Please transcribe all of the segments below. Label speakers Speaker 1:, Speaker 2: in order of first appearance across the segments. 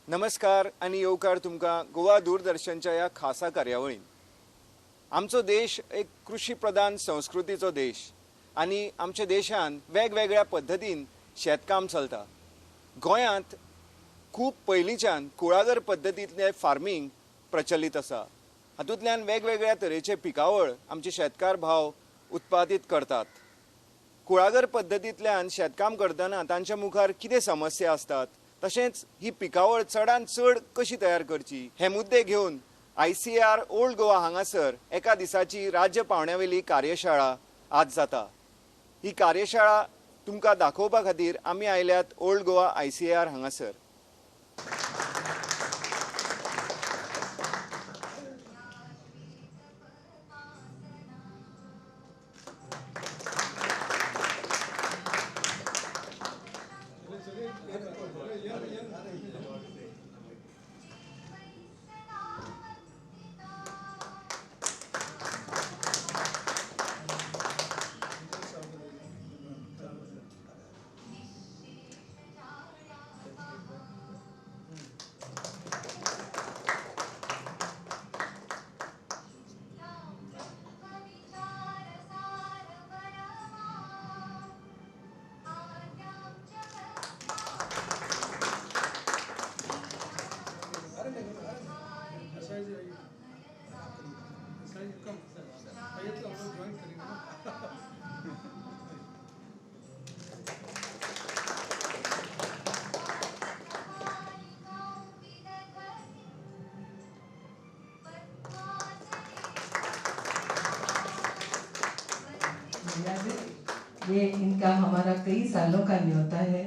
Speaker 1: नमस्कार आणि येवकार तुमकां गोवा दूरदर्शनच्या ह्या खासा कार्यावळीन। आमचो देश एक कृषी प्रधान संस्कृतीचो देश आणि आमच्या देशान वेगवेगळ्या पद्धतीन शेतकाम चलता। गोंयांत खूब पयलींच्यान कुळागर पद्धतींतले फार्मिंग प्रचलित आसा। हातूंतल्यान वेगवेगळ्या तरेचे पिकावळ आमचे शेतकार भाव उत्पादीत करतात। कुळागर पद्धतींतल्यान शेतकाम करतना तांच्या मुखार कितें समस्या असतात, तशेंच ही पिकावळ चडांत चड कशी तयार करची हे मुद्दे घेवन ICAR ओल्ड गोवा हांगासर एका दिसाची राज्य पावण्यावेली कार्यशाळा आज जाता। ही कार्यशाळा तुमकां दाखोवपा खातीर आमी आयल्यात ओल्ड गोवा ICAR हांगासर।
Speaker 2: ये इनका हमारा कई सालों का न्योता है।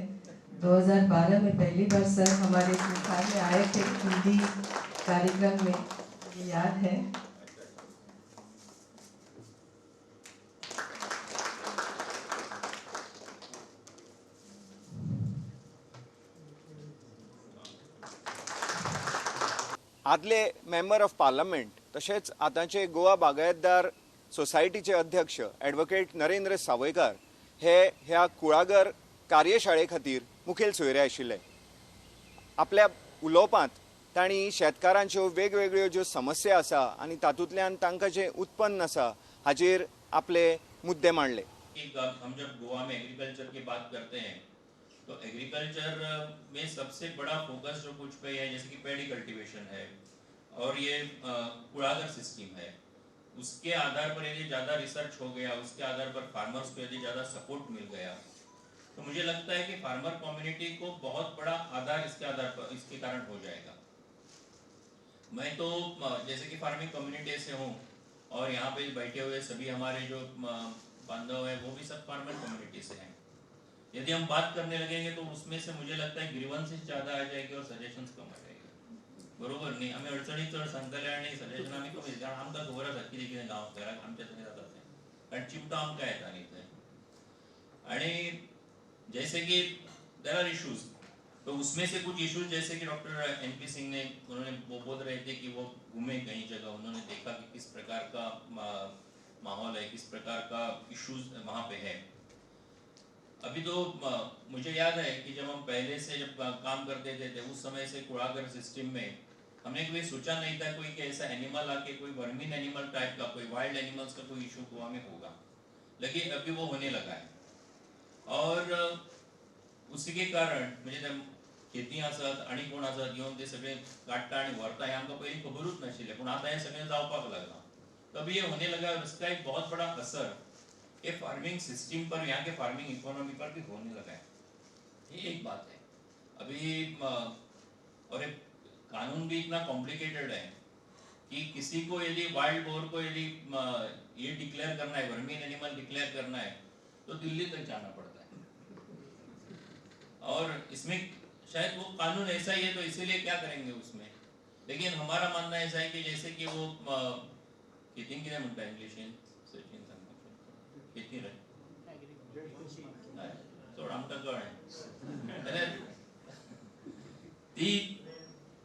Speaker 2: 2012 में पहली बार सर हमारे संस्थान में आए थे हिंदी कार्यक्रम में, ये याद है।
Speaker 1: आदले मेंबर ऑफ पार्लमेंट तशेंच आतांचे गोवा बागायतदार सोसायटीचे अध्यक्ष ॲडव्होकेट नरेंद्र सावयकार हे ह्या कुळागर कार्यशाळे खातीर मुखेल सोयरे आशिल्ले। आपल्या उलोवपांत तांणी शेतकारांच्यो वेगवेगळ्यो ज्यो समस्या आसा आनी तातूंतल्यान तांकां जें उत्पन्न आसा हाचेर आपले मुद्दे मांडले।
Speaker 3: हम जब गोवा में एग्रीकल्चर की बात करते हैं तो एग्रीकल्चर में सबसे बड़ा फोकस जो कुछ पे है, जैसे कि पैडी कल्टीवेशन है और ये कुड़ागर सिस्टम है, उसके आधार पर यदि ज़्यादा रिसर्च हो गया, उसके आधार पर फार्मर्स को यदि ज़्यादा सपोर्ट मिल गया तो मुझे लगता है कि फार्मर कम्युनिटी को बहुत बड़ा आधार इसके कारण हो जाएगा। मैं तो जैसे कि फार्मिंग कम्युनिटी से हूँ और यहाँ पे बैठे हुए सभी हमारे जो बांधव हैं वो भी सब फार्मर कम्युनिटी से हैं। यदि हम बात करने लगेंगे तो उसमें से मुझे लगता है ग्रीवन्सेस ज़्यादा आ जाएगी और सजेशन्स कम आ जाएगी। बरोबर न्ही? आमी अडचणी चड सांगतले आनी सजेशन आमी कमी, कारण आमकां खबर आसा कितें कितें गांव घराक आमच्या थंय जाता तें, कारण चिमटो आमकां येता न्ही थंय। आनी जैसे कि देयर आर इश्यूज, तो उसमें से कुछ इश्यूज जैसे कि डॉक्टर NP सिंह ने उन्होंने वो बोल रहे थे कि वो घूमे कई जगह, उन्होंने देखा कि किस प्रकार का माहौल है, किस प्रकार का इश्यूज वहाँ पे है। अभी तो मुझे याद है कि जब हम पहले से जब काम करते थे उस समय से कुड़ागर सिस्टम में हमने कभी सोचा नहीं था कोई कि ऐसा एनिमल आके कोई वर्मिन एनिमल टाइप का, कोई वाइल्ड एनिमल्स का कोई इशू गोवा में होगा, लेकिन अभी वो होने लगा है। और उसी के कारण म्हणजे खेती आसत आणि कोण आसत येवन ते सगळे काडटा आणि व्हरता, हे आमकां पयलीं खबरूच नाशिल्लें, पूण आतां हें सगळें जावपाक लागलां। तो अभी ये होने लगा और इसका एक बहुत बड़ा असर ये फार्मिंग सिस्टम पर, यहाँ के फार्मिंग इकोनॉमी पर भी होने लगा है। ये एक बात है। अभी और एक कानून भी इतना कॉम्प्लिकेटेड है कि किसी को यदि वाइल्ड बोर को यदि ये डिक्लेयर करना है, वर्मिन एनिमल डिक्लेयर करना है, तो दिल्ली तक जाना पड़ता है। और इसमें शायद वो कानून ऐसा ही है तो इसीलिए क्या करेंगे उसमें, लेकिन हमारा मानना ऐसा है कि जैसे कि वो खेती किती म्हणता इंग्लिशीन सचिन सांगता खेती रे थोड़ा आमका कळ्ळें ती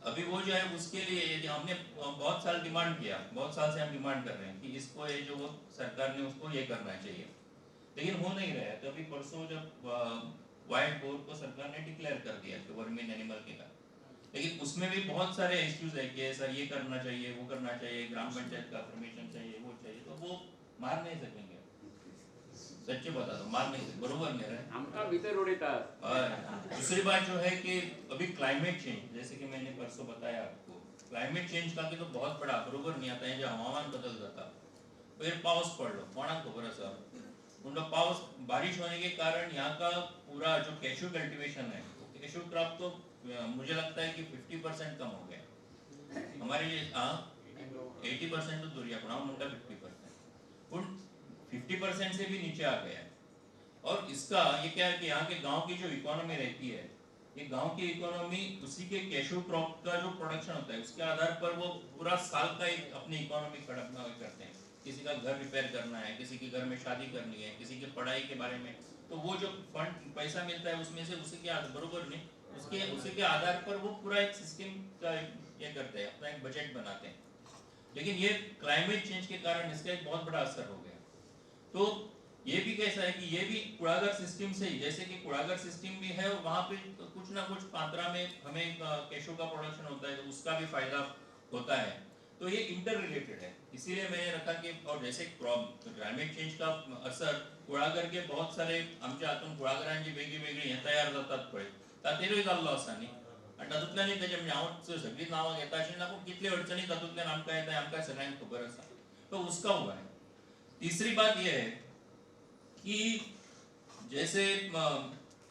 Speaker 3: अभी वो जो है उसके लिए हमने बहुत साल डिमांड किया, बहुत साल से हम डिमांड कर रहे हैं कि इसको ये जो वो सरकार ने उसको ये करना चाहिए, लेकिन हो नहीं रहा है। तो अभी परसों जब वाइल्ड बोर को सरकार ने डिक्लेयर कर दिया कि वर्मिन एनिमल के का, लेकिन उसमें भी बहुत सारे इश्यूज है कि ऐसा ये करना चाहिए, वो करना चाहिए, ग्राम पंचायत का परमिशन चाहिए, वो चाहिए, तो वो मार नहीं सकेंगे। सच्चे बता दो, मार नहीं सकते, बरोबर नहीं रहे।
Speaker 4: आमका भीतर उड़ीतात।
Speaker 3: और दूसरी बात जो है कि अभी क्लाइमेट चेंज, जैसे कि मैंने परसों बताया आपको, क्लाइमेट चेंज का की तो बहुत बड़ा बरोबर नहीं आता है, जो हवामान बदल जाता फिर पाऊस पडलो, कोणाक खबर आसा, उनका पाऊस बारिश होने के कारण यहाँ का पूरा जो कैशू कल्टीवेशन है, कैशू क्रॉप तो मुझे लगता है कि 50% कम हो गया हमारे ये। हाँ 80% तो दूरिया पण मुंडा 50%, उन 50% से भी नीचे आ गया है। और इसका ये क्या है कि यहाँ के गांव की जो इकोनॉमी रहती है, ये गांव की इकोनॉमी उसी के कैशू क्रॉप का जो प्रोडक्शन होता है उसके आधार पर वो पूरा साल का एक अपनी इकोनॉमी खड़ा करते हैं। किसी का घर रिपेयर करना है, किसी के घर में शादी करनी है, किसी की पढ़ाई के बारे में, तो वो जो फंड पैसा मिलता है उसमें से उसी के बरोबर नहीं, उसके उसी के आधार पर वो पूरा एक सिस्टम का ये करते हैं, अपना एक बजट बनाते हैं। लेकिन ये क्लाइमेट चेंज के कारण इसका एक बहुत बड़ा असर हो गया। तो ये भी कैसा है कि ये भी कुड़ागर सिस्टम से ही, जैसे कि कुड़ागर सिस्टम भी है और वहाँ पे कुछ ना कुछ मात्रा में हमें कैशू का प्रोडक्शन होता है, तो उसका भी फायदा होता है। तो ये इंटर रिलेटेड है, इसीलिए मैंने रखा कि और जैसे क्लाइमेट चेंज का असर कुळागर के बहुत सारे आमच्या हातून कुळागरांची वेगळी वेगळी हे तयार जातात पळय, तातेरूय जाल्लो आसा न्ही, आणि तातूंतल्यान तेजे म्हणजे हांव सगळी नांवां घेता अशी ना, पूण कितली अडचणी तातूंतल्यान आमकां येता आमकां सगळ्यांक खबर आसा, तो उसका हुआ है। तीसरी बात यह है कि जैसे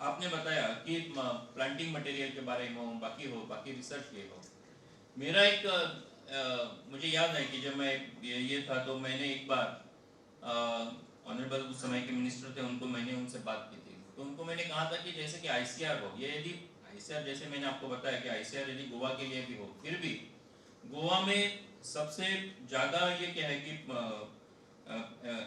Speaker 3: आपने बताया कि प्लांटिंग मटेरियल के बारे में हो, बाकी रिसर्च ये हो, मेरा एक मुझे याद है कि जब मैं ये था तो मैंने एक बार ऑनरेबल उस समय के मिनिस्टर थे, उनको मैंने उनसे बात की थी, तो उनको मैंने कहा था कि जैसे कि आईसीआर हो, ये यदि आईसीआर जैसे मैंने आपको बताया कि आईसीआर यदि गोवा के लिए भी हो, फिर भी गोवा में सबसे ज्यादा ये क्या है कि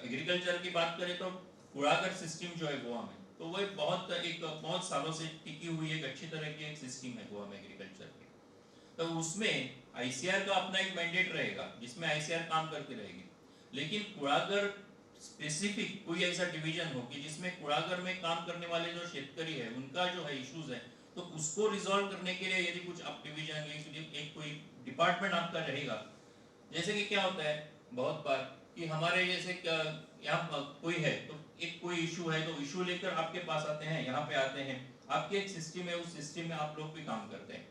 Speaker 3: एग्रीकल्चर की बात करें तो कुड़ागर सिस्टम जो है गोवा में, तो वो एक बहुत सालों से टिकी हुई एक अच्छी तरह की एक सिस्टम है गोवा में एग्रीकल्चर की। तो उसमें आईसीआर का अपना एक मैंडेट रहेगा जिसमें आईसीआर काम करती रहेगी, लेकिन कुड़ागर स्पेसिफिक कोई ऐसा डिवीजन हो कि जिसमें कुड़ागर में काम करने वाले जो शेतकरी है उनका जो है इश्यूज है, तो उसको रिजॉल्व करने के लिए यदि कुछ अब डिवीजन एक कोई डिपार्टमेंट आपका रहेगा। जैसे कि क्या होता है बहुत बार कि हमारे जैसे यहाँ कोई है तो एक कोई इशू है, तो इशू लेकर आपके पास आते हैं, यहाँ पे आते हैं, आपके एक सिस्टम है, उस सिस्टम में आप लोग भी काम करते हैं,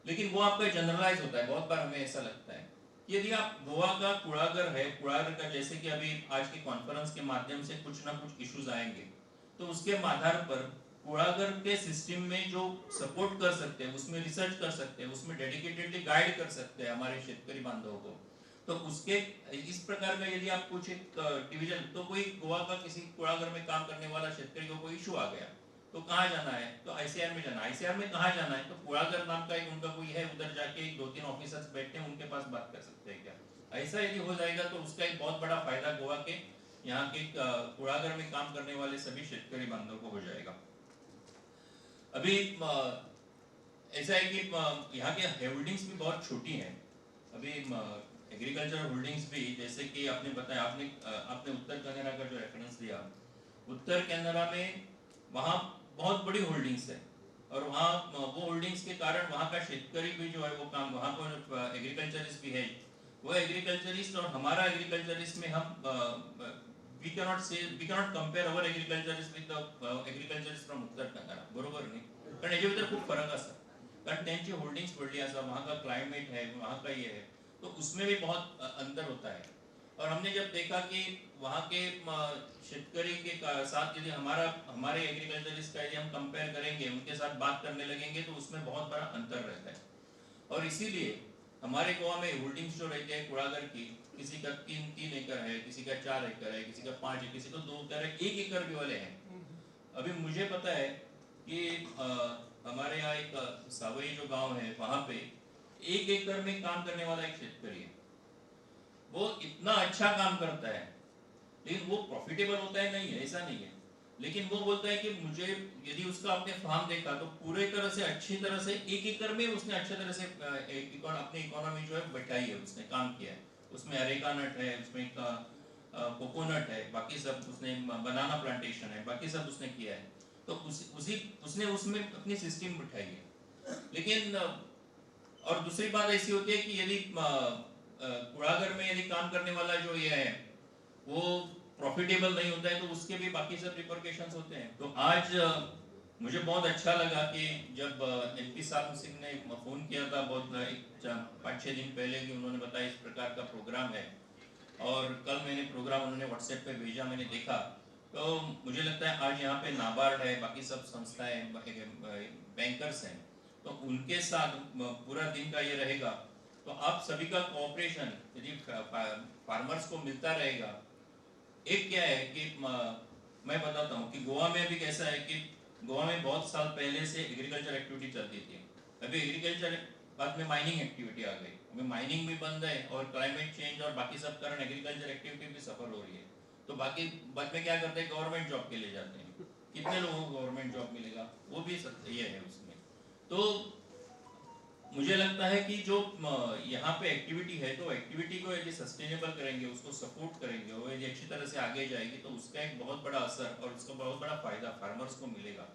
Speaker 3: लेकिन वो आपका जनरलाइज होता है। बहुत बार हमें ऐसा लगता है कि यदि आप गोवा का कुड़ागर है, कुड़ागर का जैसे कि अभी आज की कॉन्फ्रेंस के माध्यम से कुछ ना कुछ इश्यूज आएंगे, तो उसके आधार पर कुड़ागर के सिस्टम में जो सपोर्ट कर सकते हैं, उसमें रिसर्च कर सकते हैं, उसमें डेडिकेटेडली गाइड कर सकते हैं हमारे शेतकरी बांधवों को, तो उसके इस प्रकार का यदि आप कुछ एक डिवीजन, तो कोई गोवा का किसी कुड़ागर में काम करने वाला शेतकरी को कोई इशू आ गया, तो कहाँ जाना है, तो आईसीआर में जाना है। आईसीआर में कहाँ जाना है, तो कुड़ागर नाम का एक उनका कोई है, उधर जाके एक 2-3 ऑफिसर्स बैठते हैं, उनके पास बात कर सकते हैं क्या। ऐसा यदि हो जाएगा तो उसका एक बहुत बड़ा फायदा गोवा के यहाँ के कुड़ागर में काम करने वाले सभी शेतकरी बांधवों को हो जाएगा। अभी ऐसा है कि यहाँ की होल्डिंग्स भी बहुत छोटी हैं। अभी एग्रीकल्चर होल्डिंग्स भी, जैसे कि आपने बताया, आपने उत्तर कनाडा का जो रेफरेंस दिया, उत्तर कनाडा में वहाँ बहुत बड़ी होल्डिंग्स है, और वहाँ वो होल्डिंग्स के कारण वहाँ का शेतकरी भी जो है वो काम, वहाँ पर एग्रीकल्चरिस्ट भी है, वो एग्रीकल्चरिस्ट और हमारा एग्रीकल्चरिस्ट में हम we cannot compare our agriculturists with the agriculturists from Uttar Canada, बरोबर नाही, कारण याच्या भीतर खूप फरक असतात, कारण त्यांची होल्डिंग्स पडली असतात, वहाँ का क्लाइमेट है, वहाँ का ये है, तो उसमें भी बहुत अंतर होता है। और हमने जब देखा कि वहाँ के शेतकरी के साथ यदि हमारे एग्रीकल्चरिस्ट का यदि हम कंपेयर करेंगे, उनके साथ बात करने लगेंगे, तो उसमें बहुत बड़ा अंतर रहता है। और इसीलिए हमारे गोवा में होल्डिंग्स जो रहते हैं कुड़ागर की, किसी का 3 एकड़ है, किसी का 4 एकड़ है, किसी का 5 है, किसी को 2 एकड़ है, 1 एकड़ भी वाले हैं। अभी मुझे पता है कि हमारे यहाँ एक सावई जो गांव है, वहाँ पे 1 एकड़ में काम करने वाला एक शेतकरी है, वो इतना अच्छा काम करता है, लेकिन वो प्रॉफिटेबल होता है नहीं है, ऐसा नहीं है, लेकिन वो बोलता है कि मुझे यदि उसका आपने फार्म देखा तो पूरे तरह से अच्छी तरह से 1 एकड़ में उसने अच्छी तरह से अपनी इकोनॉमी जो है बैठाई है, उसने काम किया है, उसमें अरेका नट है, उसमें कोकोनट है, बाकी सब उसने बनाना प्लांटेशन है, बाकी सब उसने किया है, तो उसने उसमें अपनी सिस्टम बिठाई है। लेकिन और दूसरी बात ऐसी होती है कि यदि कूड़ागर में यदि काम करने वाला जो ये है वो प्रॉफिटेबल नहीं होता है तो उसके भी बाकी सब रिपरकेशंस होते हैं। तो आज मुझे बहुत अच्छा लगा कि जब एमपी साहब सिंह ने फ़ोन किया था बहुत 5-6 दिन पहले कि उन्होंने बताया इस प्रकार का प्रोग्राम है, और कल मैंने प्रोग्राम उन्होंने व्हाट्सएप पे भेजा, मैंने देखा, तो मुझे लगता है आज यहाँ पे नाबार्ड है, बाकी सब संस्थाएं, बैंकर्स हैं, तो उनके साथ पूरा दिन का ये रहेगा। तो आप सभी का कोऑपरेशन यदि फार्मर्स को मिलता रहेगा। एक क्या है कि मैं बताता हूँ कि गोवा में अभी कैसा है कि गोवा में बहुत साल पहले से एग्रीकल्चर एक्टिविटी चलती थी। अभी एग्रीकल्चर बाद में माइनिंग एक्टिविटी आ गई, अभी माइनिंग भी बंद है और क्लाइमेट चेंज और बाकी सब कारण एग्रीकल्चर एक्टिविटी भी सफल हो रही है। तो बाकी बाद में क्या करते हैं, गवर्नमेंट जॉब के लिए जाते हैं। कितने लोगों को गवर्नमेंट जॉब मिलेगा, वो भी ये है उसमें। तो मुझे लगता है कि जो यहाँ पे एक्टिविटी है, तो एक्टिविटी को यदि सस्टेनेबल करेंगे, उसको सपोर्ट करेंगे, वो यदि अच्छी तरह से आगे जाएगी तो उसका एक बहुत बड़ा असर और उसका बहुत बड़ा फायदा फार्मर्स को मिलेगा।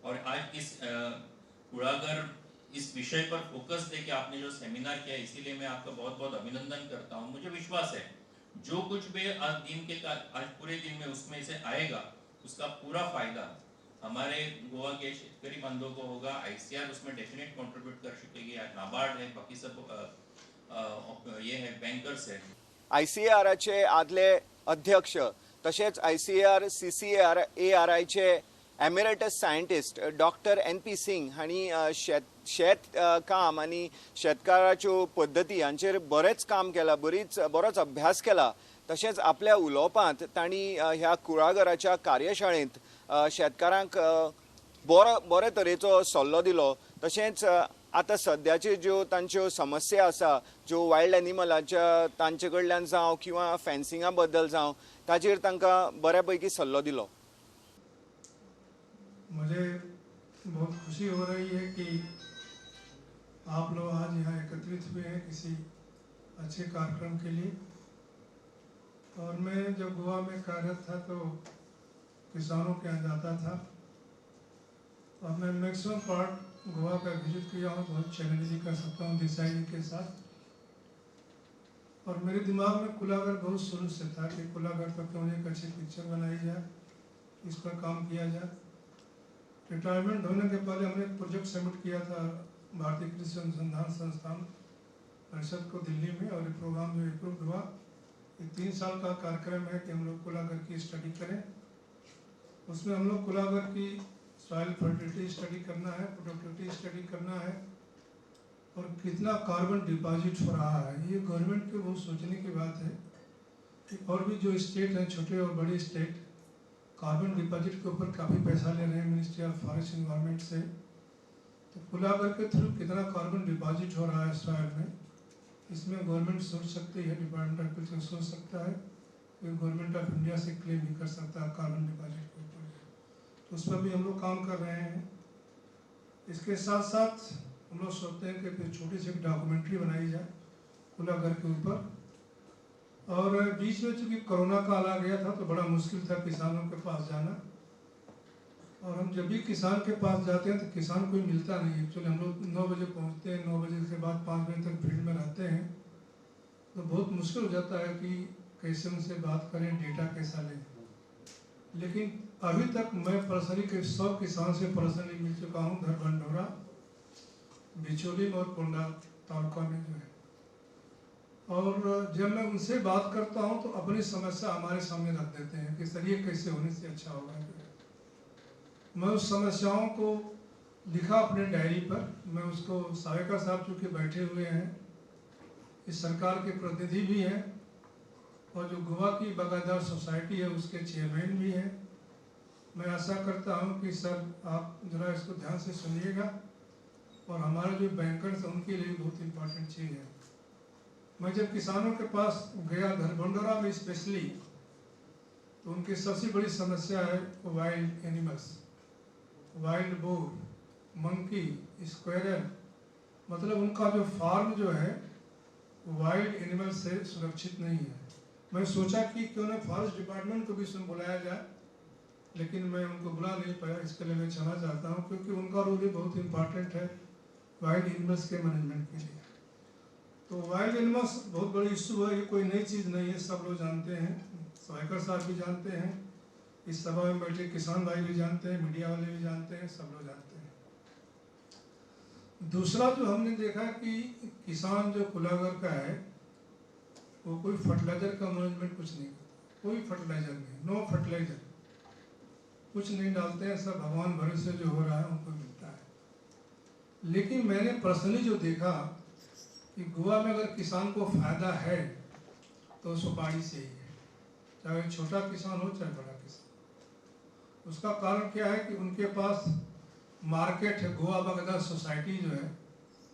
Speaker 3: और आज इस कूड़ागर इस विषय पर फोकस दे के आपने जो सेमिनार किया, इसीलिए मैं आपका बहुत बहुत अभिनंदन करता हूँ। मुझे विश्वास है जो कुछ भी आज पूरे दिन में उसमें से आएगा, उसका पूरा फायदा हमारे गोवा के शेतकरी बांधवों को होगा। आईसीआर उसमें डेफिनेट कंट्रीब्यूट कर सकेगी, नाबार्ड है, बाकी सब ये है, बैंकर्स है।
Speaker 1: आयसीएआरचे आदले अध्यक्ष तशेंच आयसीएआर CCARIचे emeritus scientist doctor NP Singh हांणी शेत काम आनी शेतकाराच्यो पद्दती हांचेर बरेंच काम केलां, बरोच अभ्यास केला। तशेंच आपल्या उलोवपांत तांणी ह्या कुळागराच्या कार्यशाळेंत शेतकारांक बरे तरेचो सल्लो दिलो। तशेंच आतां सद्याच्यो ज्यो तांच्यो समस्या आसा, ज्यो वायल्ड एनिमलाच्या तांचे कडल्यान जावं किंवा फेन्सिंगा बद्दल जावं, ताचेर तांकां बऱ्यापैकी सल्लो दिलो।
Speaker 4: मुझे बहुत खुशी हो रही है कि आप लोग आज यहाँ एकत्रित हुए हैं किसी अच्छे कार्यक्रम के लिए। और मैं जब गोवा में कार्यरत था तो किसानों के यहाँ जाता था, और मैं मैक्सिमम पार्ट गोवा का विजिट किया हूँ, बहुत चैलेंज भी कर सकता हूँ देसाई जी के साथ। और मेरे दिमाग में कुलागर बहुत शुरू से था कि कुलागर पर क्यों एक अच्छी पिक्चर बनाई जाए, इस पर काम किया जाए। रिटायरमेंट होने के पहले हमने एक प्रोजेक्ट सबमिट किया था भारतीय कृषि अनुसंधान संस्थान परिषद को दिल्ली में, और ये प्रोग्राम जो अप्रूव हुआ, ये 3 साल का कार्यक्रम है कि हम लोग कुलागर की स्टडी करें। उसमें हम लोग कुलागर की सॉइल फर्टिलिटी स्टडी करना है, प्रोडक्टिविटी स्टडी करना है, और कितना कार्बन डिपॉजिट हो रहा है। ये गवर्नमेंट के बहुत सोचने की बात है कि और भी जो स्टेट हैं, छोटे और बड़े स्टेट, कार्बन डिपॉजिट के ऊपर काफ़ी पैसा ले रहे हैं मिनिस्ट्री ऑफ फॉरेस्ट एनवायरनमेंट से। तो कुलागर के थ्रू कितना कार्बन डिपॉजिट हो रहा है सॉइल में, इसमें गवर्नमेंट सोच सकती है, डिपार्टमेंट ऑफ एग्रीकल्चर सोच सकता है, फिर गवर्नमेंट ऑफ इंडिया से क्लेम भी कर सकता है कार्बन डिपॉजिट के ऊपर। तो उस पर भी हम लोग काम कर रहे हैं। इसके साथ साथ हम लोग सोचते हैं कि फिर छोटी सी डॉक्यूमेंट्री बनाई जाए कुलागर के ऊपर। और बीच में चूँकि कोरोना काल आ गया था तो बड़ा मुश्किल था किसानों के पास जाना, और हम जब भी किसान के पास जाते हैं तो किसान कोई मिलता नहीं। एक्चुअली हम लोग 9 बजे पहुँचते हैं, 9 बजे के बाद 5 बजे तक फील्ड में रहते हैं, तो बहुत मुश्किल हो जाता है कि कैसे उनसे बात करें, डेटा कैसा लें। लेकिन अभी तक मैं पर्सनली 100 किसान से पर्सनली मिल चुका हूँ, घर भंडोरा, बिचौली और कोंडा तालुका में जो है। और जब मैं उनसे बात करता हूँ तो अपनी समस्या हमारे सामने रख देते हैं कि सर ये कैसे होने से अच्छा होगा। मैं उस समस्याओं को लिखा अपने डायरी पर। मैं उसको सावेका साहब चूँकि बैठे हुए हैं, इस सरकार के प्रतिनिधि भी हैं, और जो गोवा की बागायतदार सोसाइटी है उसके चेयरमैन भी हैं। मैं आशा करता हूं कि सर आप ज़रा इसको ध्यान से सुनिएगा, और हमारे जो बैंकर्स हैं उनके लिए बहुत इम्पोर्टेंट चीज़ है। मैं जब किसानों के पास गया घर भंडोरा में स्पेशली, तो उनकी सबसे बड़ी समस्या है wild animals, wild boar, monkey, squirrel, मतलब उनका जो फार्म जो है वाइल्ड एनिमल से सुरक्षित नहीं है। मैं सोचा कि क्यों ना फॉरेस्ट डिपार्टमेंट को भी इसमें बुलाया जाए, लेकिन मैं उनको बुला नहीं पाया। इसके लिए मैं क्षमा चाहता हूँ, क्योंकि उनका रोल भी बहुत इम्पॉर्टेंट है। वाइल्ड एनिमल्स के मैनेजमेंट के लिए। तो वाइल्ड एनिमल्स बहुत बड़ी इशू है, ये कोई नई चीज़ नहीं है, सब लोग जानते हैं, सवाईकर साहब भी जानते हैं, इस सभा में बैठे किसान भाई भी जानते हैं, मीडिया वाले भी जानते हैं, सब लोग जानते हैं। दूसरा जो हमने देखा कि किसान जो कुलागर का है वो कोई फर्टिलाइजर का मैनेजमेंट कुछ नहीं करता, कोई फर्टिलाइजर नहीं, नो फर्टिलाइजर, कुछ नहीं डालते हैं, सब भगवान भरोसे जो हो रहा है उनको मिलता है। लेकिन मैंने पर्सनली जो देखा कि गोवा में अगर किसान को फायदा है तो सुपारी से ही है, चाहे छोटा किसान हो चाहे बड़ा किसान। उसका कारण क्या है कि उनके पास मार्केट है, गोवा बगदाद सोसाइटी जो है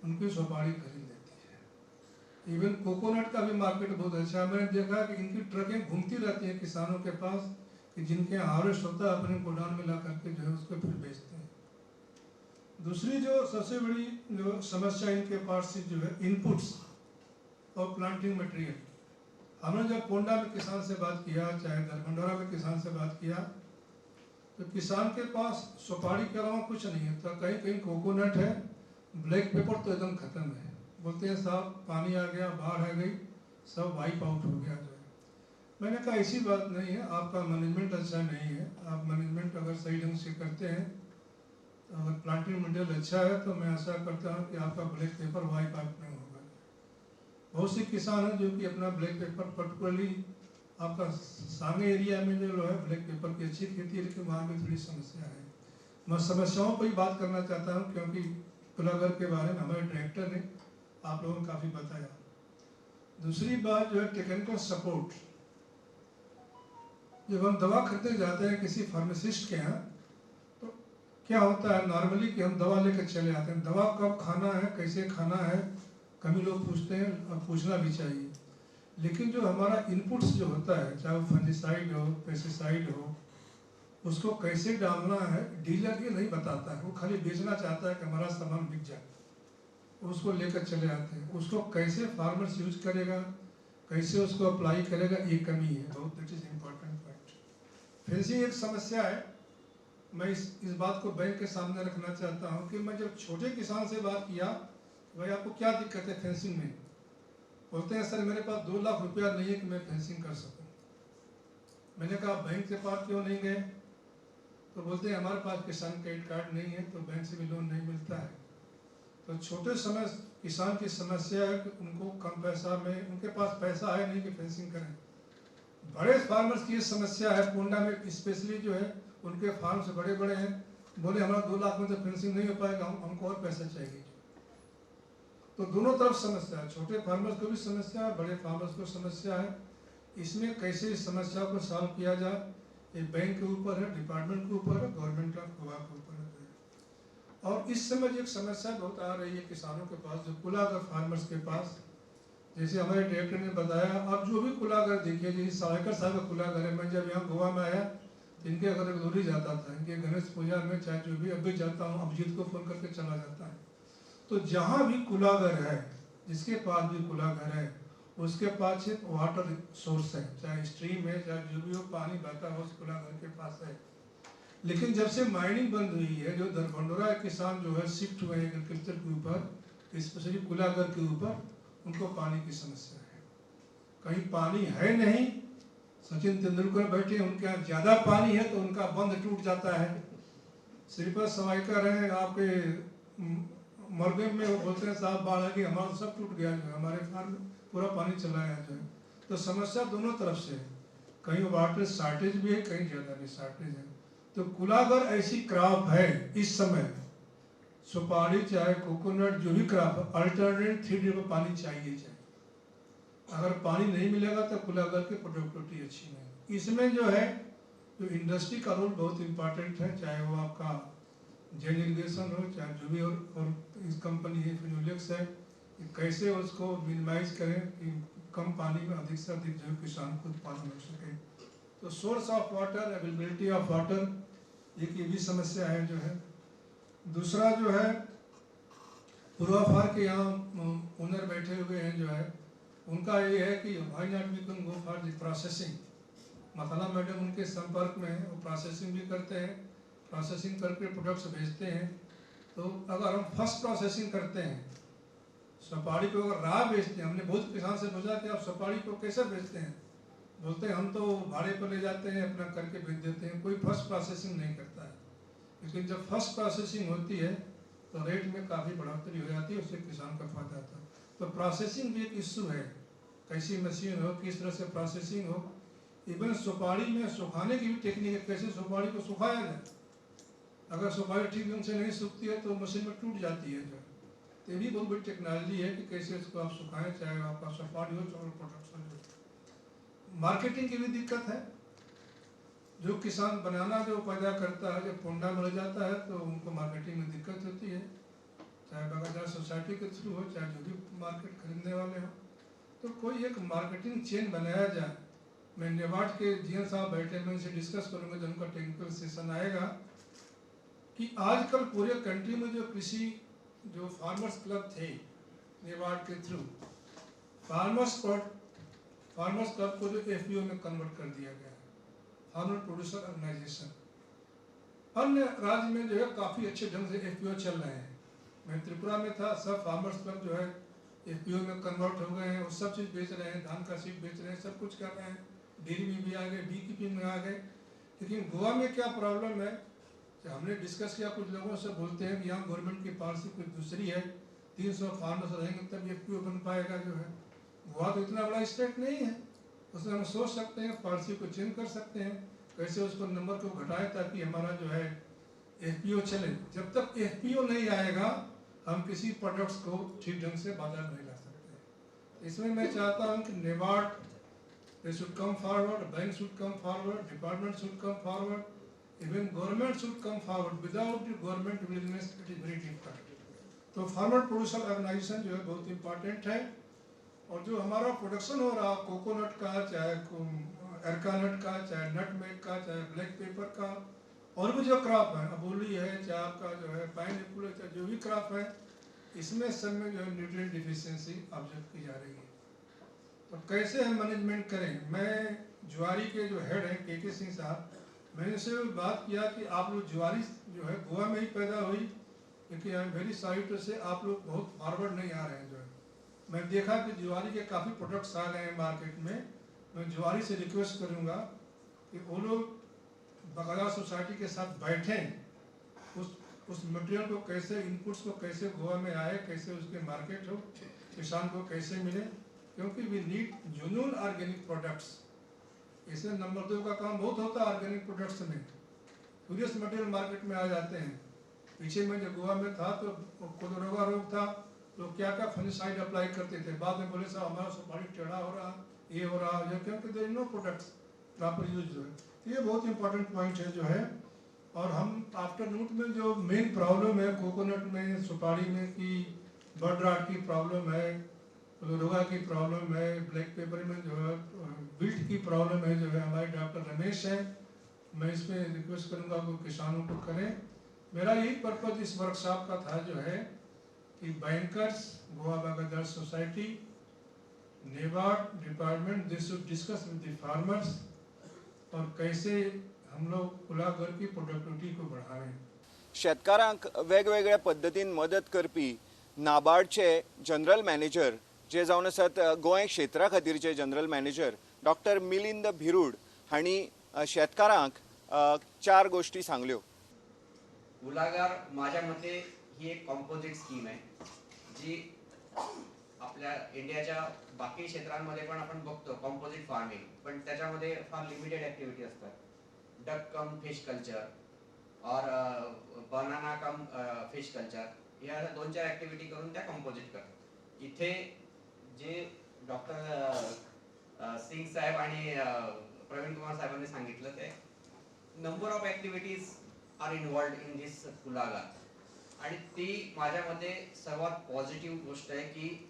Speaker 4: उनकी सुपारी खरीद लेती है। इवन कोकोनट का भी मार्केट बहुत अच्छा है, मैंने देखा कि इनकी ट्रकें घूमती रहती हैं किसानों के पास कि जिनके हार्वेस्ट होता है अपने गोडाउन में ला करके जो है उसको फिर बेचते हैं। दूसरी जो सबसे बड़ी जो समस्या इनके पास से जो है इनपुट्स और प्लांटिंग मटेरियल। हमने जब पोंडा में किसान से बात किया, चाहे दरभंडोरा में किसान से बात किया, तो किसान के पास सुपारी के अलावा कुछ नहीं है। तो कहीं कहीं कोकोनट है, ब्लैक पेपर तो एकदम खत्म है, बोलते हैं साहब पानी आ गया, बाढ़ आ गई, सब वाइप आउट हो गया जो है। मैंने कहा ऐसी बात नहीं है, आपका मैनेजमेंट अच्छा नहीं है। आप मैनेजमेंट अगर सही ढंग से करते हैं, तो अगर प्लांटिंग मटेरियल अच्छा है तो मैं आशा करता हूँ कि आपका ब्लैक पेपर वाइप आउट नहीं होगा। बहुत से किसान हैं जो कि अपना ब्लैक पेपर, पर्टिकुलरली आपका सांगे एरिया में जो है ब्लैक पेपर की अच्छी खेती है, लेकिन वहाँ भी थोड़ी समस्या है। मैं समस्याओं पर ही बात करना चाहता हूँ क्योंकि कुलागर के बारे में हमारे डायरेक्टर ने आप लोगों को काफ़ी बताया। दूसरी बात जो है टेक्निकल सपोर्ट। जब हम दवा खरीदने जाते हैं किसी फार्मासिस्ट के यहाँ, तो क्या होता है नॉर्मली कि हम दवा लेकर चले आते हैं, दवा कब खाना है, कैसे खाना है, कभी लोग पूछते हैं और पूछना भी चाहिए। लेकिन जो हमारा इनपुट्स जो होता है, चाहे वो फंजिसाइड हो, पेस्टिसाइड हो, उसको कैसे डालना है डीलर ये नहीं बताता है, वो खाली बेचना चाहता है कि हमारा सामान बिक जाए, उसको लेकर चले आते हैं। उसको कैसे फार्मर्स यूज करेगा, कैसे उसको अप्लाई करेगा, ये कमी है बहुत, that is important point. Fencing एक समस्या है, मैं इस बात को बैंक के सामने रखना चाहता हूँ कि मैं जब छोटे किसान से बात किया, भाई आपको क्या दिक्कत है फेंसिंग में, बोलते हैं सर मेरे पास 2 लाख रुपया नहीं है कि मैं फेंसिंग कर सकूं। मैंने कहा बैंक के पास क्यों नहीं गए, तो बोलते हैं हमारे पास किसान क्रेडिट कार्ड नहीं है तो बैंक से भी लोन नहीं मिलता है। तो छोटे समय किसान की समस्या है कि उनको कम पैसा में, उनके पास पैसा है नहीं कि फेंसिंग करें। बड़े फार्मर्स की ये समस्या है, पोंडा में स्पेशली जो है उनके फार्म से बड़े बड़े हैं, बोले हमारा 2 लाख में तो फेंसिंग नहीं हो पाएगा, हमको और पैसा चाहिए। तो दोनों तरफ समस्या है, छोटे फार्मर्स को भी समस्या है, बड़े फार्मर्स को समस्या है। इसमें कैसे इस समस्या को सॉल्व किया जाए, ये बैंक के ऊपर है, डिपार्टमेंट के ऊपर है, गवर्नमेंट ऑफ गोवा के ऊपर है। और इस समय एक समस्या बहुत आ रही है किसानों के पास, जो कुलागर फार्मर्स के पास, जैसे हमारे डायरेक्टर ने बताया, अब जो भी कुलागर देखिए, जैसे सवाईकर साहब का कुलागर है, मैं जब यहाँ गोवा में आया इनके घर जरूर ही जाता था, इनके गणेश पूजा में चाहे जो भी, अब भी जाता हूँ, अभिजीत को फोन करके चला जाता है। तो जहाँ भी कुलागर है, जिसके पास भी कुलागर है, उसके पास एक वाटर सोर्स है, चाहे स्ट्रीम है, चाहे जो भी हो, पानी बहता है उस कुलागर के पास है। लेकिन जब से माइनिंग बंद हुई है, जो दरभंडोरा किसान जो है शिफ्ट हुए एग्रीकल्चर के ऊपर, स्पेशली कुलागर के ऊपर, उनको पानी की समस्या है। कहीं पानी है नहीं, सचिन तेंदुलकर बैठे, उनके यहाँ ज़्यादा पानी है तो उनका बंद टूट जाता है। श्रीपद सवाईकर है आपके मरगम में, वो बोलते हैं साहब बाढ़ आ गई, हमारा सब टूट गया, जो हमारे फार्म पूरा पानी चला गया जो है। तो समस्या दोनों तरफ से है, कहीं वाटर शॉर्टेज भी है, कहीं ज़्यादा भी शॉर्टेज है। तो कुलागर ऐसी क्रॉप है इस समय, सुपारी चाहे कोकोनट जो भी क्रॉप, अल्टरनेट 3 डे पर पानी चाहिए। अगर पानी नहीं मिलेगा तो कुलागर की प्रोडक्टिविटी अच्छी नहीं। इसमें जो है जो इंडस्ट्री का रोल बहुत इम्पोर्टेंट है, चाहे वो आपका जेन इरीगेशन हो, चाहे जो भी और इस कंपनी है फिनोलेक्स है, कि कैसे उसको मिनिमाइज करें कि कम पानी में अधिक से अधिक जो किसान को उत्पादन हो सके। तो source of water, availability of water, एक ये भी समस्या है जो है। दूसरा जो है पूर्वाफार के यहाँ ओनर बैठे हुए हैं जो है, उनका ये है कि why not we can go for the processing. Mathala madam उनके संपर्क में है, वो प्रोसेसिंग भी करते हैं, प्रोसेसिंग करके प्रोडक्ट्स भेजते हैं। तो अगर हम फर्स्ट प्रोसेसिंग करते हैं, सुपारी को अगर राह बेचते हैं, हमने बहुत किसान से पूछा कि आप सुपारी को कैसे बेचते हैं, बोलते हैं हम तो भाड़े पर ले जाते हैं, अपना करके बेच देते हैं, कोई फर्स्ट प्रोसेसिंग नहीं करता है। लेकिन जब फर्स्ट प्रोसेसिंग होती है तो रेट में काफ़ी बढ़ोतरी हो जाती है, उससे किसान का फायदा होता है। तो प्रोसेसिंग भी एक इशू है, कैसी मशीन हो, किस तरह से प्रोसेसिंग हो। इवन सुपारी में सुखाने की भी टेक्निक है, कैसे सुपारी को सुखाया जाए। अगर सुपारी ठीक ढंग से नहीं सूखती है तो मशीन में टूट जाती है। जो तो ये भी बहुत बड़ी टेक्नोलॉजी है कि कैसे इसको आप सुखाएं, चाहे आपका सुपारी हो चाहे प्रोडक्शन हो। मार्केटिंग की भी दिक्कत है, जो किसान बनाना जो पैदा करता है, जब पोंडा मिल जाता है तो उनको मार्केटिंग में दिक्कत होती है, चाहे बागायत सोसाइटी के थ्रू हो, चाहे जो भी मार्केट खरीदने वाले हो। तो कोई एक मार्केटिंग चेन बनाया जाए। मैं नेवाड के जीएन साहब बैठे, मैं उनसे डिस्कस करूँगा जब उनका टेक्निकल सेशन आएगा, कि आजकल पूरे कंट्री में जो कृषि जो फार्मर्स क्लब थे नेवाड के थ्रू, फार्मर्स क्लब को जो एफपीओ में कन्वर्ट कर दिया गया है, फार्मर प्रोड्यूसर ऑर्गेनाइजेशन। अन्य राज्य में जो है काफ़ी अच्छे ढंग से एफपीओ चल रहे हैं। मैं त्रिपुरा में था, सब फार्मर्स क्लब जो है एफपीओ में कन्वर्ट हो गए हैं, वो सब चीज़ बेच रहे हैं, धान का सीड बेच रहे हैं, सब कुछ कर रहे हैं, डेयरी में भी आ गए, बी कीपिंग में आ गए। लेकिन गोवा में क्या प्रॉब्लम है, कि हमने डिस्कस किया, कुछ लोगों से बोलते हैं कि यहाँ गवर्नमेंट की पॉलिसी कुछ दूसरी है, 300 फार्मर्स रहेंगे तब एफपीओ बन पाएगा। जो है गोवा तो इतना बड़ा स्टेट नहीं है, उसमें हम सोच सकते हैं, पॉलिसी को चेंज कर सकते हैं, कैसे उसको नंबर को घटाएं ताकि हमारा जो है एफपीओ चले। जब तक एफपीओ नहीं आएगा हम किसी प्रोडक्ट्स को ठीक ढंग से बाजार नहीं ला सकते। इसमें मैं चाहता हूँ कि नेवाड they should come forward, banks should come forward, departments should come forward, even government should come forward. Without the government willingness it is very difficult. तो फार्मर प्रोड्यूसर ऑर्गेनाइजेशन जो है बहुत इम्पोर्टेंट है। और जो हमारा प्रोडक्शन हो रहा कोकोनट का, चाहे एरकानट का, चाहे नटमेग का, चाहे ब्लैक पेपर का, और भी जो क्रॉप है, अबोली है, चाहे आपका जो है पाइनएप्पल है, चाहे जो भी क्रॉप है, इसमें सब में जो है न्यूट्रिएंट डिफिशियंसी ऑब्जर्व की जा रही है। तो कैसे हम मैनेजमेंट करें। मैं ज्वारी के जो हेड हैं के सिंह साहब, मैंने उनसे बात किया कि आप लोग ज्वारी जो है गोवा में ही पैदा हुई, लेकिन I am very sorry to say आप लोग बहुत फॉरवर्ड नहीं आ रहे हैं। जो है मैं देखा कि ज्वारी के काफ़ी प्रोडक्ट्स आ गए हैं मार्केट में। मैं ज्वारी से रिक्वेस्ट करूँगा कि वो लोग बागायत सोसाइटी के साथ बैठें, उस मटेरियल को कैसे, इनपुट्स को कैसे गोवा में आए, कैसे उसके मार्केट हो, किसान को कैसे मिले, क्योंकि वी नीड जुनून ऑर्गेनिक प्रोडक्ट्स। इसमें नंबर 2 का काम बहुत होता है ऑर्गेनिक प्रोडक्ट्स में, क्यूरियस मटेरियल मार्केट में आ जाते हैं। पीछे में जब गोवा में था तो कोलेरा रोग था, तो क्या क्या फंगिसाइड अप्लाई करते थे, बाद में बोले साहब हमारा सुपारी टेढ़ा हो रहा, ये हो रहा है, क्योंकि there is no products proper use. जो है तो ये बहुत इंपॉर्टेंट पॉइंट है जो है। और हम आफ्टरनूट में जो मेन प्रॉब्लम है कोकोनट में, सुपारी में कि बर्ड रॉट की प्रॉब्लम है, रोगा की प्रॉब्लम है, ब्लैक पेपर में जो है विल्ट की प्रॉब्लम है, जो है हमारे डॉक्टर रमेश हैं, मैं इसमें रिक्वेस्ट करूंगा कि किसानों को करें। मेरा यही पर्पज इस वर्कशॉप का था जो है कि बैंकर्स, गोवा बागायत society, NABARD department, this should discuss with the farmers और कैसे हम लोग कुलाघर की प्रोडक्टिविटी को बढ़ावें।
Speaker 1: शेतकारांक वेगवेगळ्या पद्दतीन मदत करपी नाबार्डचे जनरल मॅनेजर जे जावन आसात गोंय क्षेत्रा खातीरचे general manager doctor Milind Bhirud हांणी शेतकारांक 4 गोष्टी सांगल्यो।
Speaker 5: कुलाघर माझ्या मते ही एक कॉम्पोजिट स्कीम आहे जी आपल्या इंडियाच्या बाकी क्षेत्रांमध्ये पण आपण बघतो कॉम्पोजिट फार्मिंग, पण त्याच्यामध्ये फार लिमिटेड ऍक्टिव्हिटी असतात. डक कम फिश कल्चर और बनाना कम फिश कल्चर, या 2-4 ऍक्टिव्हिटी करून त्या कॉम्पोजिट करतात. इथे जे डॉक्टर सिंग साहेब आणि प्रवीण कुमार साहेबांनी सांगितलं ते number of activities are involved in this कुलाघर, आणि ती माझ्या मते सर्वात पॉझिटिव्ह गोष्ट आहे की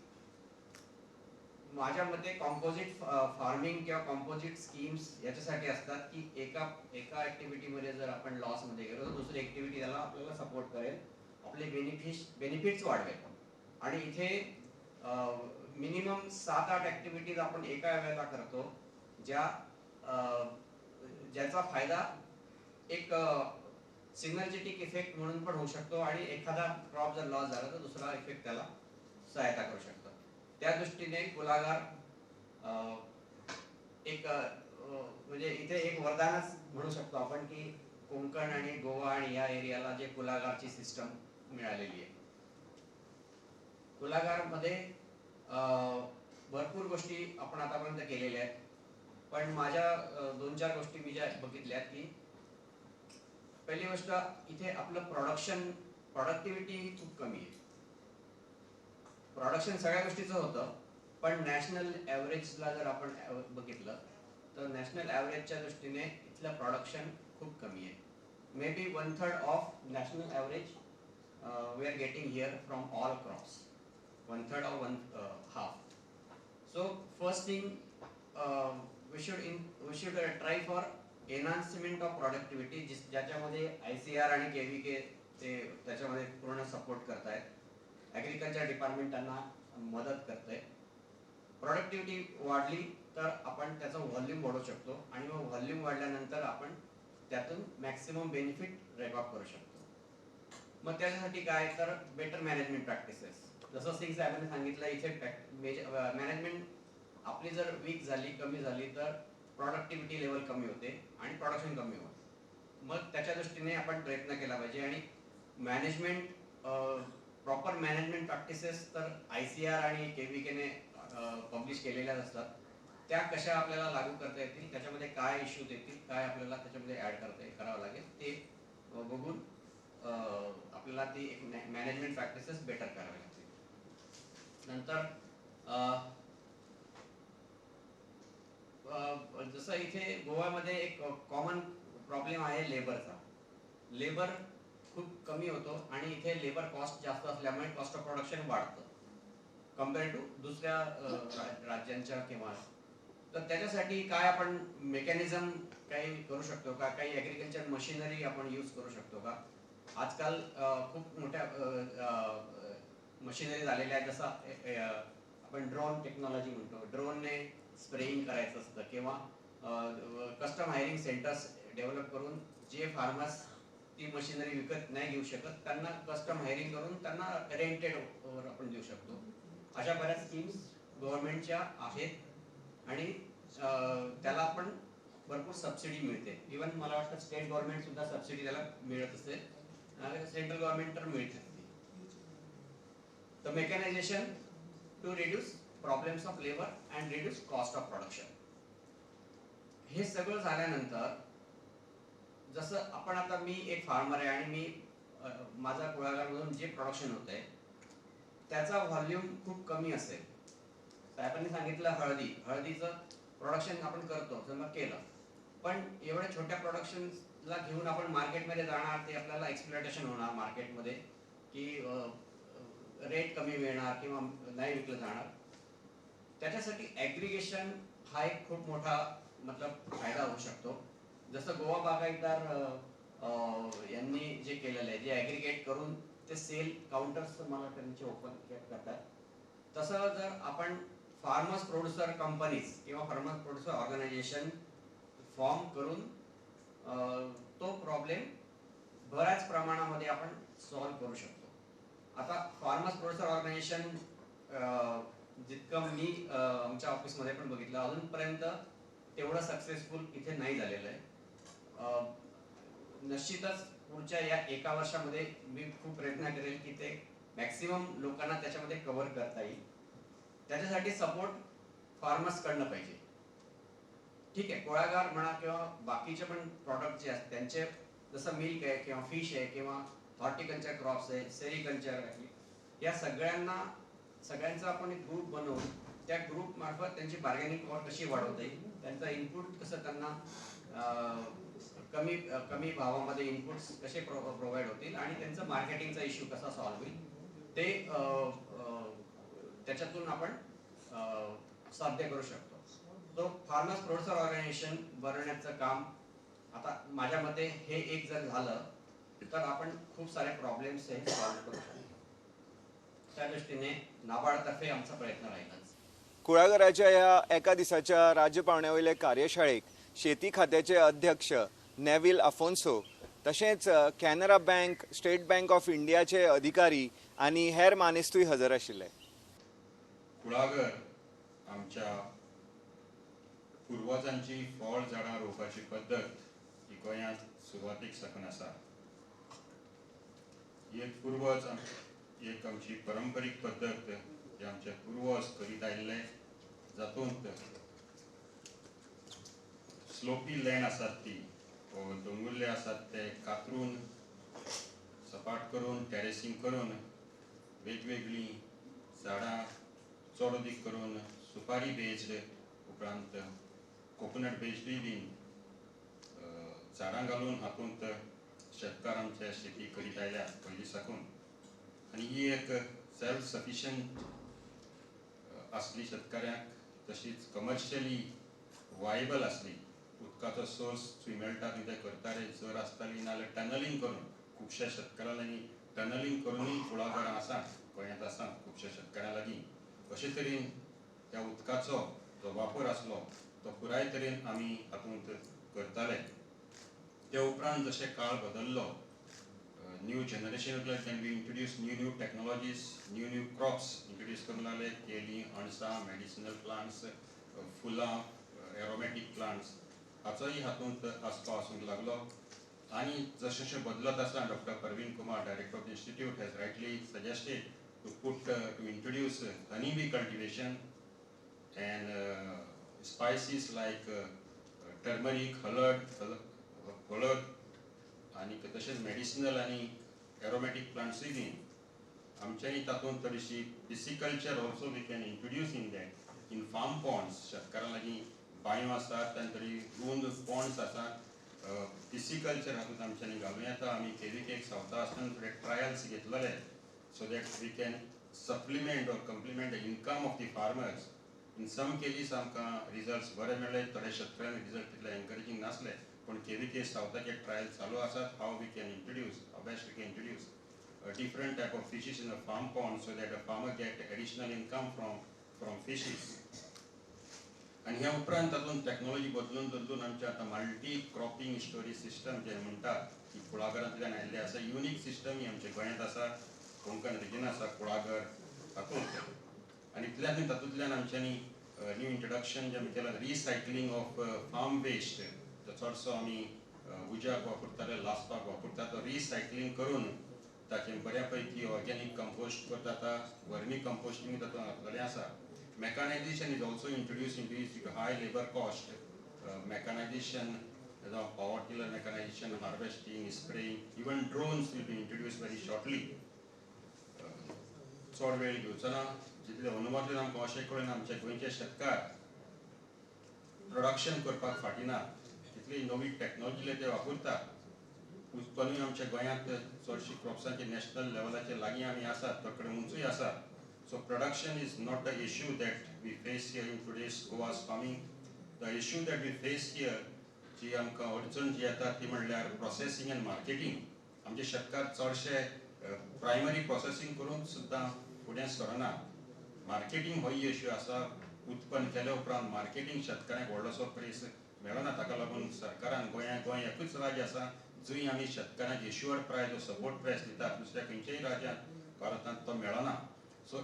Speaker 5: माझ्या मते कॉम्पोजिट फार्मिंग किंवा कॉम्पोजिट स्कीम्स याच्यासाठी असतात की एका ऍक्टिव्हिटी मध्ये जर आपण लॉस मध्ये गेलो तर दुसरी ऍक्टिव्हिटी त्याला आपल्याला सपोर्ट करेल, आपले बेनिफिट्स वाढवेल. आणि इथे मिनिमम 7-8 ऍक्टिव्हिटीज आपण एका वेळेला करतो ज्याचा फायदा एक सिग्नर्जेटिक इफेक्ट म्हणून पण होऊ शकतो आणि एखादा क्रॉप जर लॉस झाला तर दुसरा इफेक्ट त्याला सहायता करू शकतो. त्या दृष्टीने कुलागार एक म्हणजे इथे एक वरदानच म्हणू शकतो आपण की कोकण आणि गोवा आणि या एरियाला जे कुलागारची सिस्टम मिळालेली आहे. कुलागार मध्ये भरपूर गोष्टी आपण आतापर्यंत केलेल्या आहेत, पण माझ्या 2-4 गोष्टी मी ज्या बघितल्यात की पहिली गोष्ट इथे आपलं प्रोडक्टिव्हिटी खूप कमी आहे. प्रोडक्शन सगळ्या गोष्टीचं होतं, पण नॅशनल ॲव्हरेजला जर आपण बघितलं तर नॅशनल ॲव्हरेजच्या दृष्टीने इथलं प्रोडक्शन खूप कमी आहे. May be 1/3 of national average we are getting here from all crops, 1/3 or 1/2. So first thing, we should try for enhancement of productivity, ज्याच्यामध्ये ICR आणि KVK ते त्याच्यामध्ये पूर्ण सपोर्ट करतायत. ॲग्रिकल्चर डिपार्टमेंट त्यांना मदत करतंय. प्रोडक्टिव्हिटी वाढली तर आपण त्याचं व्हॉल्यूम वाढवू शकतो आणि मग व्हॉल्यूम वाढल्यानंतर आपण त्यातून मॅक्सिमम बेनिफिट रेकॉर्ड करू शकतो. मग त्याच्यासाठी काय तर बेटर मॅनेजमेंट प्रॅक्टिसेस, जसं सिंग साहेबांनी सांगितलं इथे मॅनेजमेंट आपली जर वीक झाली, कमी झाली तर प्रोडक्टिव्हिटी लेवल कमी होते आणि प्रोडक्शन कमी होते. मग त्याच्या दृष्टीने आपण प्रयत्न केला पाहिजे आणि मॅनेजमेंट प्रॉपर मॅनेजमेंट प्रॅक्टिसेस तर ICR आणि KVKने पब्लिश केलेल्या असतात. त्या कशा आपल्याला लागू करता येतील, त्याच्यामध्ये काय इश्यूज येतील, काय आपल्याला त्याच्यामध्ये ऍड करावं लागेल ते बघून आपल्याला ती एक मॅनेजमेंट प्रॅक्टिसेस बेटर करावी लागतील. नंतर जसं इथे गोव्यामध्ये एक कॉमन प्रॉब्लेम आहे लेबरचा. लेबर खूप कमी होतो आणि इथे लेबर कॉस्ट जास्त असल्यामुळे कॉस्ट ऑफ प्रोडक्शन वाढतं कम्पेअर टू दुसऱ्या राज्यांच्या किंवा. तर त्याच्यासाठी काय आपण मेकॅनिझम काही करू शकतो का, काही ॲग्रिकल्चर मशिनरी आपण यूज करू शकतो का. आजकाल खूप मोठ्या मशिनरी झालेल्या आहेत, जसं आपण ड्रोन टेक्नॉलॉजी म्हणतो. ड्रोनने स्प्रेइंग करायचं असतं किंवा कस्टम हायरिंग सेंटर्स डेव्हलप करून जे फार्मर्स ती मशिनरी विकत नाही घेऊ शकत त्यांना कस्टम हायरिंग करून त्यांना रेंटेड वर आपण देऊ शकतो. अशा बऱ्याच स्कीम्स गव्हर्नमेंटच्या आहेत आणि त्याला पण भरपूर सबसिडी मिळते. इव्हन मला वाटतं स्टेट गव्हर्नमेंट सुद्धा सबसिडी त्याला मिळत असते, सेंट्रल गव्हर्नमेंट तर मिळते. The mechanization to reduce problems of labor and reduce cost of production. हे सगळं झाल्यानंतर जसं आपण आता मी एक फार्मर आहे आणि मी माझा कुळागारमधून जे प्रोडक्शन होत आहे त्याचा व्हॉल्यूम खूप कमी असेल. साहेबांनी सांगितलं हळदीचं प्रोडक्शन आपण करतो तर मग केलं, पण एवढ्या छोट्या प्रोडक्शनला घेऊन आपण मार्केटमध्ये जाणार, ते आपल्याला एक्सप्लॉयटेशन होणार मार्केटमध्ये की रेट कमी मिळणार किंवा नाही विकलं जाणार. त्याच्यासाठी ॲग्रिगेशन हा एक खूप मोठा फायदा होऊ शकतो. जसं गोवा बागायतदार यांनी जे केलेलं आहे, जे ॲग्रिगेट करून ते सेल काउंटर्स मला त्यांचे ओपन करतात, तसं जर आपण फार्मर्स प्रोड्युसर कंपनीज किंवा फार्मर्स प्रोड्युसर ऑर्गनायझेशन फॉर्म करून तो प्रॉब्लेम बऱ्याच प्रमाणामध्ये आपण सॉल्व्ह करू शकतो. आता फार्मर्स प्रोड्युसर ऑर्गनायझेशन जितकं मी आमच्या ऑफिसमध्ये पण बघितलं, अजूनपर्यंत तेवढं सक्सेसफुल इथे नाही झालेलं आहे. निश्चितच पुढच्या या 1 वर्षामध्ये मी खूप प्रयत्न करेल की ते मॅक्सिमम लोकांना त्याच्यामध्ये कव्हर करता येईल. त्याच्यासाठी सपोर्ट फार्मर्स कडनं पाहिजे. ठीक आहे, कुळागार म्हणा किंवा बाकीचे पण प्रॉडक्ट जे असतात त्यांचे, जसं मिल्क आहे किंवा फिश आहे किंवा हॉर्टिकल्चर क्रॉप्स आहे, सेरिकल्चर आहे, या सगळ्यांचा आपण एक ग्रुप बनवून त्या ग्रुप मार्फत त्यांची बार्गेनिंग पॉवर कशी वाढवता येईल, त्यांचं इनपुट कसं त्यांना कमी भावामध्ये इनपुट्स कसे प्रोव्हाइड होतील आणि त्यांचं मार्केटिंगचा इश्यू कसा सॉल्व्ह होईल ते त्याच्यातून आपण साध्य करू शकतो. तो फार्मर्स प्रोड्युसर ऑर्गनायझेशन बनवण्याचं काम आता माझ्या मते हे एक जर झालं तर आपण खूप सारे प्रॉब्लेम्स हे सॉल्व्ह करू शकतो. त्या दृष्टीने नाबार्डतर्फे आमचा प्रयत्न राहिलाच.
Speaker 1: कुळागराच्या या एका दिसाच्या राज्य पावण्यावयले कार्यशाळेक शेती खात्याचे अध्यक्ष नेविल आफोन्सो तशेंच Canara bank, state bank of इंडियाचे अधिकारी आनी हेर मानेस्तूय हजर आशिल्ले.
Speaker 6: कुळागर आमच्या पुर्वजांची फळ झाडां रोवपाची पद्दत ही गोंयांत सुरवातीक साकून आसा. ही एक आमची पारंपारीक पद्दत जी आमचे पुर्वज करीत आयिल्ले, जातूंत स्लोपी लँड आसात ती दोंगुल्ले आसात ते कातरून सपाट करून टॅरेसींग करून वेगवेगळी झाडां चड अदीक करून सुपारी बेस्ड उपरांत कोकोनट बेस्डूय बीन झाडां घालून हातूंत शेतकार आमचे शेती करीत आयल्या पयलीं साकून. आनी ही एक सेल्फ सफिशियंट आसली शेतकाऱ्यांक, तशीच कमर्शियली वायबल आसली. उदकाचो सोर्स थंय मेळटा थंय ते करताले, जर आसताली नाजाल्यार टनलिंग करून खुबश्या शेतकारां लागीं टनलिंग करूनय कुळागरां आसात, गोंयांत आसात खुबश्या शेतकाऱ्यां लागीं. अशे तरेन त्या उदकाचो जो वापर आसलो तो पुराय तरेन आमी हातूंत करताले. ते उपरांत जशे काळ बदल्लो, new generation can be introduce new technologies, new crops introduce करूंक लागले, केली, अणसां, मेडिसिनल प्लांट्स, फुलां, एरोमॅटीक प्लांट्स हाचोय हातूंत आस्पाव आसूंक लागलो. आनी जशें जशें बदलत आसा, doctor Parveen Kumar, director of the institute, has rightly suggested to introduce honey bee cultivation and spices like turmeric, हळद आनी तशेंच मेडिसिनल आनी एरोमॅटीक प्लांट्सूय बीन आमच्यानी तातूंत थोडीशी pisciculture also we can introduce in that in farm ponds. शेतकारां लागीं बांयो आसात आनी थोडी रुंद पॉन्ड्स आसात. पिसिकल्चर हातूंत आमच्यानी घालूं येता. आमी केवीकेक सावता आसतना थोडे ट्रायल्स घेतलेले so that we can supplement or complement the income of the farmers. In some cases आमकां रिजल्ट्स बरे मेळ्ळे, थोड्या शेतकऱ्यांक रिजल्ट तितले एनकरेजींग नासले, पण केवीके सावथाचे ट्रायल चालू आसात. How we can introduce, how best we can introduce different type of fishes in a farm pond so that a farmer get additional income from fishes. आनी ह्या उपरांत तातूंत टॅक्नोलॉजी बदलून आमचे आतां मल्टी क्रॉपिंग स्टोरेज सिस्टम जे म्हणटात ही कुळागरांतल्यान आयिल्ले आसा. युनीक सिस्टम ही आमच्या गोंयांत आसा, कोंकण रिजन आसा कुळागर हातूंत. आनी इतल्यान तातूंतल्यान आमच्यांनी न्यू इंट्रोडक्शन जे आमी केलां, रिसायकलींग ऑफ फार्म वेस्ट, जो चडसो आमी उज्याक वापरताले, लासपाक वापरता, तो रिसायकलींग करून ताचे बऱ्या पैकी ऑर्गेनीक कंपोस्ट करता, वर्मी कंपोस्टिंग तातूंत घातलेलें आसा. Mechanization is also introduce to high labour cost. Mechanization, power tiller mechanization, harvesting, spraying, even drones will be introduced very shortly. चड वेळ घेवचो ना, जितले अनुवादन आमकां अशें कळून आमचे गोंयचे शेतकार प्रोडक्शन करपाक फाटी ना, तितली नवी टॅक्नोलॉजी ते वापरतात. उत्पन्नूय आमच्या गोंयांत चडशी क्रॉप्सांचे नॅशनल लेवलाचेर लागीं आमी आसात, तो कडेन उंचूय आसा. So production is not a issue that we face here in today's Goa's farming. The issue that we face here, जी आमकां अडचण जी येता ती म्हणल्यार प्रोसेसींग एंड मार्केटींग. आमचे शेतकार चडशे प्रायमरी प्रोसेसींग करून सुद्दां फुडें सरना. मार्केटींग हो इश्यू आसा. उत्पन्न केल्या उपरांत मार्केटींग शेतकाऱ्यांक व्हडलोसो प्रेस मेळना. ताका लागून सरकारान गोंय एकूच राज्य आसा जंय आमी शेतकाऱ्यांक इश्यूअर प्रायस, सपोर्ट प्रायस दितात. दुसऱ्या खंयच्याय राज्यांत भारतांत तो मेळना. सो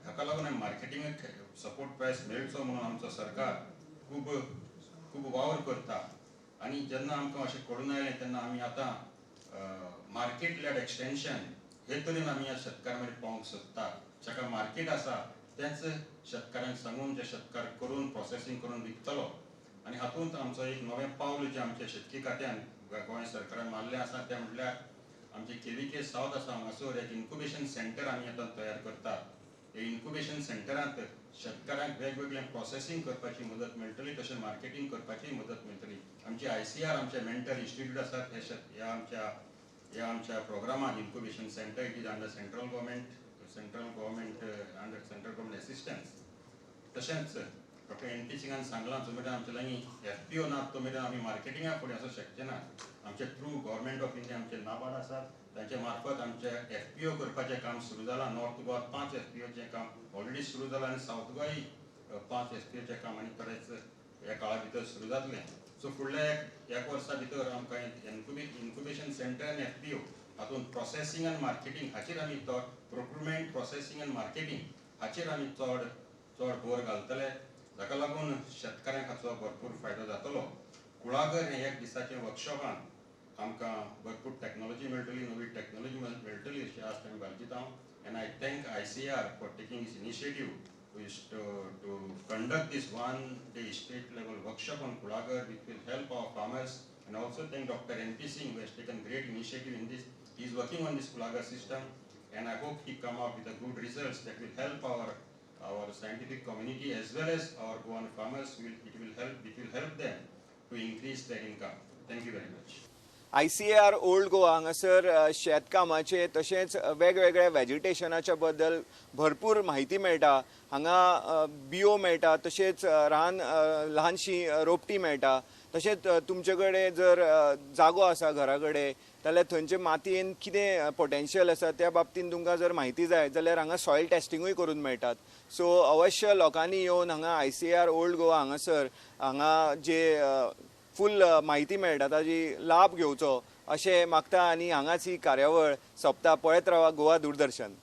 Speaker 6: हाका लागून आमी मार्केटींगाक सपोर्ट प्रायस मेळचो म्हणून आमचो सरकार खूब वावर करता. आनी जेन्ना आमकां अशें कळून आयलें तेन्ना आमी आतां मार्केट लेड एक्सटेंशन हे तरेन आमी ह्या शेतकारां मेरेन पावंक सोदतात. जाका मार्केट आसा तेंच शेतकाऱ्यांक सांगून जे शेतकार करून प्रोसेसींग करून विकतलो. आनी हातूंत आमचो एक नवें पावल जे आमच्या शेतकी खात्यान गोंय सरकारान मारलें आसा तें म्हटल्यार आमचे केवीके सावथ आसा हांगासर एक इन्क्युबेशन सेंटर आमी आतां तयार करतात. हे इन्क्युबेशन सेंटरांत शेतकाऱ्यांक वेगवेगळें प्रोसेसींग करपाची मदत मेळटली, तशें मार्केटींग करपाची मदत मेळटली. आमचे ICR आमचे मेंटल इन्स्टिट्यूट आसात, ह्या आमच्या प्रोग्रामाक incubation centre it is under central government under central government assistance. तशेंच डॉक्टर NT सिंगान सांगलां जो मेरेन आमचे लागीं FPO नात तो मेरेन आमी मार्केटिंगाक फुडें वचूंक शकचे ना. आमचे थ्रू गव्हर्मेंट ऑफ इंडिया आमचे नाबार्ड आसात, तांचे मार्फत आमचे FPO करपाचें काम सुरू जालां. नॉर्थ गोवात 5 FPOचें काम ऑलरेडी सुरू जालां आनी सावथ गोंयय 5 FPOचें काम आनी थोडेच ह्या काळा भितर सुरू जातलें. सो फुडल्या एक वर्सा भितर आमकां इन्क्युबेशन सेंटर आनी FPO हातून प्रोसेसिंग आनी मार्केटिंग हाचेर आमी तो प्रोक्युरमेंट प्रोसेसिंग आनी मार्केटिंग हाचेर आमी चड भर घालतले, जाका लागून शेतकाऱ्यांक हाचो भरपूर फायदो जातलो. कुळागर हे एक दिसाचे वर्कशॉपान आमकां भरपूर टेक्नॉलॉजी मेळटली, नवी टेक्नॉलॉजी मेळटली अशी आस्त आमी बाळगीत हांव. And I thank ICAR for taking this initiative to conduct this one-day state-level workshop on Kulagar, which will help our farmers. And I also thank Dr. N.P. Singh, who has taken great initiative in this. He is working on this Kulagar system, and I hope he come out with a good results that will help our scientific community as well as our Goan farmers. It will help them to increase their income. Thank you very much.
Speaker 1: ICAR old Goa हांगासर शेतकामाचे तशेंच वेगवेगळ्या वेजिटेशनाच्या बद्दल भरपूर म्हायती मेळटा. हांगा बियो मेळटा, तशेंच ल्हानशी रोपटी मेळटा. तशेंच तुमचे कडेन जर जागो आसा घरा कडेन जाल्यार थंयचे मातयेन कितें पोटेन्शियल आसा त्या बाबतींत तुमकां जर म्हायती जाय जाल्यार हांगा सॉयल टेस्टिंगूय करून मेळटात. सो अवश्य लोकांनी येवन हांगा ICAR ओल्ड गोवा हांगासर हांगा जे फूल म्हायती मेळटा ताजी लाभ घेवचो अशें मागता. आनी हांगाच ही कार्यावळ सोंपता. पळयत रावा गोवा दूरदर्शन.